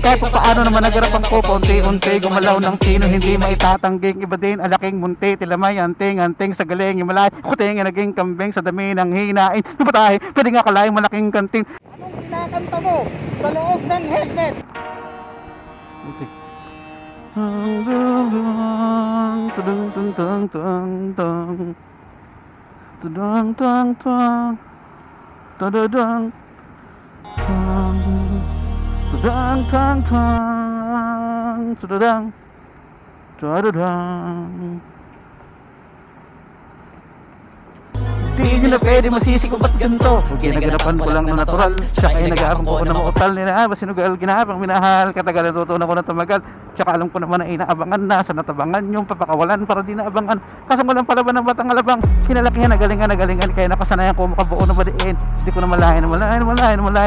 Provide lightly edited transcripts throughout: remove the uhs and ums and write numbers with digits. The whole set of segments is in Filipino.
Kahit pa paano naman nagarapan ko, paunti-unti gumalaw ng tino, hindi maitatangging. Iba din alaking munti, tilamay, anting sa galing, imalay, kuting naging kambing sa dami ng hinain. Napatahe, pwede nga kalaing malaking kanting. Anong kinakanta mo sa loob ng helmet? Okay. Tudung tung tung tung tung tudung tung tung tudung tung tudung tung tung tudung tudung. Di nyo na pwede masisi kung ba't ganito. Ginaganapan ko lang na natural. Tsaka ay nag-aabang ko na mautal nila. Sinugal, ginabang, minahal. Katagal natutunan ko na tumagal. Tsaka alam ko naman na inaabangan na. Sa natabangan yung papakawalan para di naabangan. Kaso walang palaban ng batang alabang. Kinalakihan, nagalingan. Kaya nakasanayan ko makabuo na badiin. Di ko na malayan.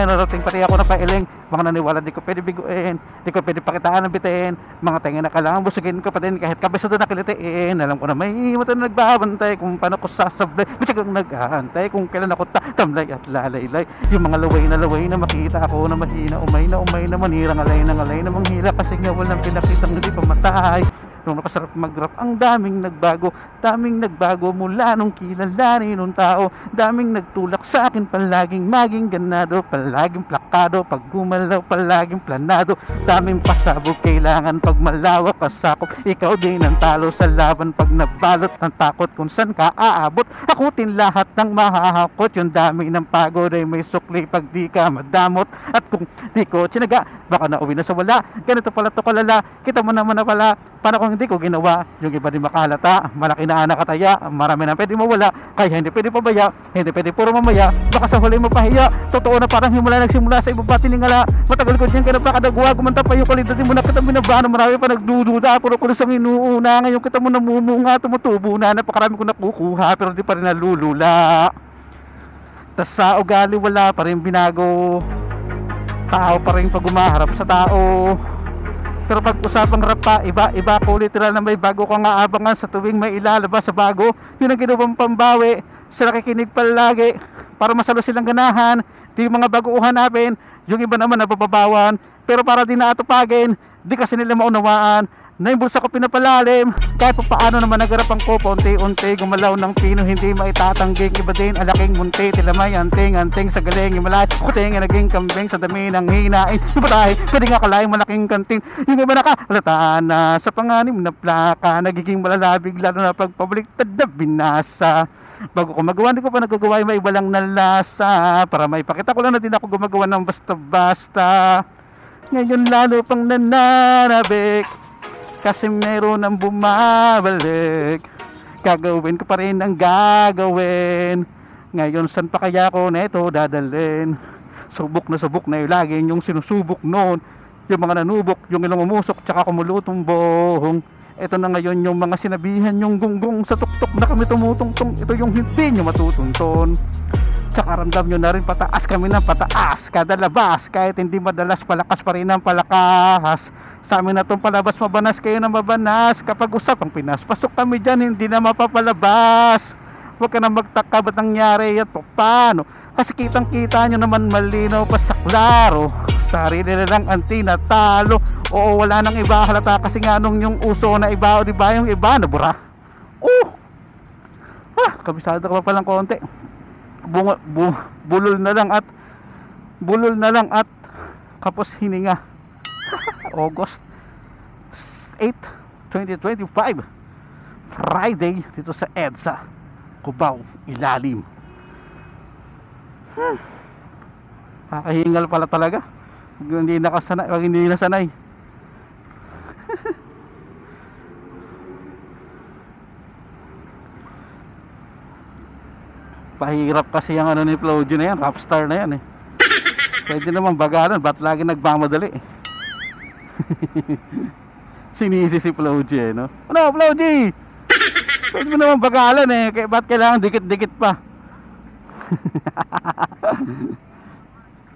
Narating pati ako na pailing. Mga naniwala, di ko pwede biguin. Di ko pwede pakitaan ng bitin. Mga tingin na kailangan busugin ko pa din. Kahit kabisado na kilitiin. Alam ko na may mata na nagbabantay. Kung paano ko sasablay. Matyagang nag-aantay kung kailan ako tamlay at lalaylay. Yung mga laway na makita ako na mahina. Umay na manirang alay na manghila. Kasi nga walang pinakitang hindi pamatay. Nung nakasarap mag-rap, ang daming nagbago mula nung kilalanin nung tao. Daming nagtulak sa akin, palaging maging ganado, palaging plakado, pag gumalaw palaging planado. Daming pasabog, kailangan pag malawak pasakop. Ikaw din ang talo sa laban pag nabalot ng takot kung saan ka aabot. Akutin lahat ng mahahakot, yung dami ng pagod ay may sukli pag di ka madamot. At kung di ko tsinaga, baka nauwi na sa wala. Ganito pala to kalala, kita mo naman na pala. Paano kung hindi ko ginawa? Yung iba din makalata, malaki na nakataya, marami na pwede mawala, kaya hindi pwede pabaya, hindi pwede puro mamaya, baka sa huli mapahiya. Totoo na parang himula nagsimula sa ibaba tiningala. Matagal ko dyan kaya napakadagwa, gumanta pa yung kalidad mo na kita binabano, marami pa nagdududa, puro kulos ang inuuna. Ngayon kita mo namumunga, tumutubo na, napakarami ko nakukuha, pero di pa rin nalulula. Tas sa ugali wala pa rin binago, tao pa rin pag umaharap sa tao. Pero pag usapang rap pa, iba ko literal na may bago kang aabangan sa tuwing may ilalabas sa bago. Yun ang ginawang pambawi, sila nakikinig palagi para masalo silang ganahan. Di yung mga bago hanapin, yung iba naman napapabawan. Pero para di naatupagin, di kasi nila maunawaan na yung bulsa ko pinapalalim. Kahit pa paano naman nagarapan ko, paunti-unti gumalaw ng tino, hindi maitatangging. Iba din alaking munti, tilamay, anting sa galing, imalay, kuting naging kambing sa dami ng hinain. Napatahe, pwede nga kalaing malaking kanting. Yung iba nakalata na sa panganim na plaka, nagiging malalabig lalo na pagpabaliktad na binasa. Bago ko magawa, hindi ko pa nagagawa yung may iba lang na lasa. Para maipakita ko lang na din ako gumagawa ng basta-basta. Ngayon lalo pang nananabik, kasi meron ang bumabalik. Gagawin ko pa rin ang gagawin. Ngayon saan pa kaya ko na ito dadalhin? Subok na yung laging yung sinusubok noon. Yung mga nanubok, yung ilang umusok, tsaka kumulutong bohong. Ito na ngayon yung mga sinabihan yung gunggong sa tuktok na kami tumutungtong. Ito yung hindi nyo matutunton. Tsaka ramdam nyo na rin pataas kami ng pataas. Kada labas, kahit hindi madalas, palakas pa rin ang palakas. Sa amin na itong palabas, mabanas kayo na mabanas. Kapag usapang Pinas, pasok kami dyan, hindi na mapapalabas. Huwag ka na magtaka ba't nangyari at paano. Kasi kitang kita nyo naman malinaw pa sa klaro. Sarili nilang ang tinatalo. Oo, wala nang iba halata kasi nga nung yung uso na iba o diba yung iba nabura. Kabisado ka pa palang konti. Bulol na lang at kapos hininga. August 8, 2025 Friday dito sa EDSA Cubao, Ilalim. Kakahingal pala talaga. Hindi nasanay. Pahirap kasi yung ano ni Flojo na yan, rapstar na yan eh. Pwede naman bagalan, ba't lagi nagmamadali eh. Sinisi si Flojo eh, no? Ano, Flojo? Pwede mo naman bagalan eh, kaya ba't kailangan dikit-dikit pa?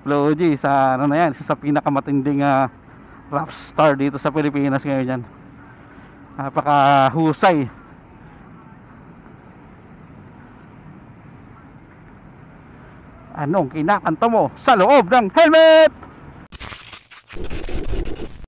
Flojo, sa ano na yan, sa pinakamatinding rap star dito sa Pilipinas ngayon yan. Napakahusay. Anong kinakanta mo sa loob ng helmet?